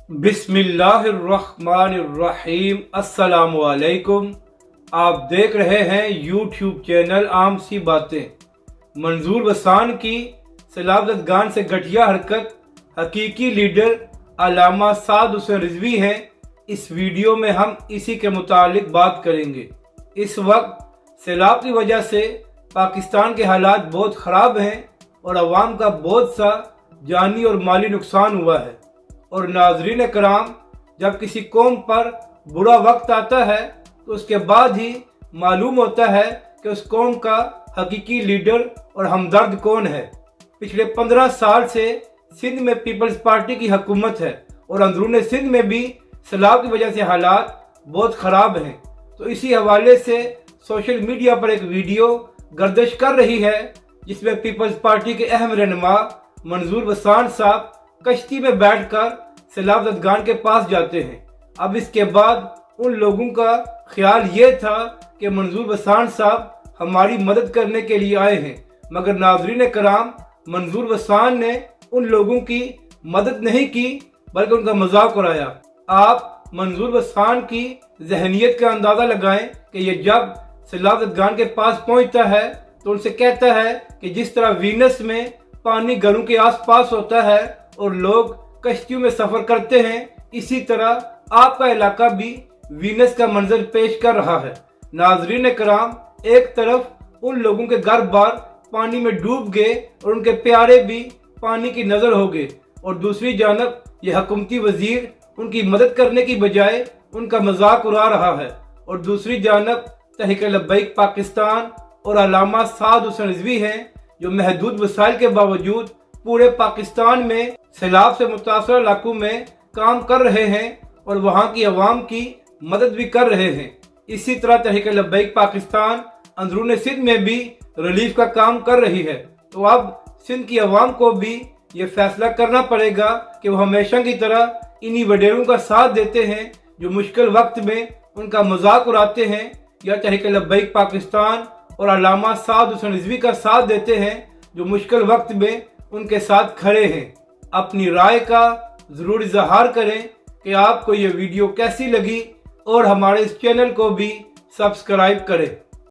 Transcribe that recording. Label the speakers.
Speaker 1: बिस्मिल्लाहिर्रहमानिर्रहीम। अस्सलाम वालेकुम। आप देख रहे हैं यूट्यूब चैनल आम सी बातें। मंजूर वसान की सलाबतगान से घटिया हरकत, हकीकी लीडर अल्लामा साद हुसैन रिजवी हैं। इस वीडियो में हम इसी के मुतालिक बात करेंगे। इस वक्त सैलाब की वजह से पाकिस्तान के हालात बहुत ख़राब हैं और अवाम का बहुत सा जानी और माली नुकसान हुआ है। और नाजरीन कराम, जब किसी कौम पर बुरा वक्त आता है तो उसके बाद ही मालूम होता है कि उस कौम का हकीकी लीडर और हमदर्द कौन है। पिछले 15 साल से सिंध में पीपल्स पार्टी की हुकूमत है और अंदरून सिंध में भी सैलाब की वजह से हालात बहुत ख़राब हैं। तो इसी हवाले से सोशल मीडिया पर एक वीडियो गर्दिश कर रही है जिसमें पीपल्स पार्टी के अहम रहनुमा मंजूर वसान साहब कश्ती में बैठकर सैलाबतगान के पास जाते हैं। अब इसके बाद उन लोगों का ख्याल ये था कि मंजूर वसान साहब हमारी मदद करने के लिए आए हैं, मगर नाजरीन कराम, मंजूर वसान ने उन लोगों की मदद नहीं की बल्कि उनका मजाक उड़ाया। आप मंजूर वसान की जहनियत का अंदाज़ा लगाएं कि ये जब सैलाबतगान के पास पहुंचता है तो उनसे कहता है कि जिस तरह वीनस में पानी घरों के आसपास होता है और लोग कश्तियों में सफर करते हैं, इसी तरह आपका इलाका भी वीनस का मंजर पेश कर रहा है। नाजरीन कराम, एक तरफ उन लोगों के घर बार पानी में डूब गए और उनके प्यारे भी पानी की नजर हो गए, और दूसरी जानब यह हुकूमती वजीर उनकी मदद करने की बजाय उनका मजाक उड़ा रहा है। और दूसरी जानब तहरीक लब्बैक पाकिस्तान और अल्लामा साद हुसैन रिजवी हैं जो महदूद वसाइल के बावजूद पूरे पाकिस्तान में सैलाब से मुतासर इलाकों में काम कर रहे हैं और वहाँ की अवाम की मदद भी कर रहे हैं। इसी तरह तहरीक लब्बैक पाकिस्तान अंदरून सिंध में भी रिलीफ का काम कर रही है। तो अब सिंध की अवाम को भी ये फैसला करना पड़ेगा कि वो हमेशा की तरह इन्हीं वडेरों का साथ देते हैं जो मुश्किल वक्त में उनका मजाक उड़ाते हैं, या तहरीक लब्बैक पाकिस्तान और अल्लामा साद हुसैन रिजवी का साथ देते हैं जो मुश्किल वक्त में उनके साथ खड़े हैं। अपनी राय का ज़रूर इज़हार करें कि आपको ये वीडियो कैसी लगी और हमारे इस चैनल को भी सब्सक्राइब करें।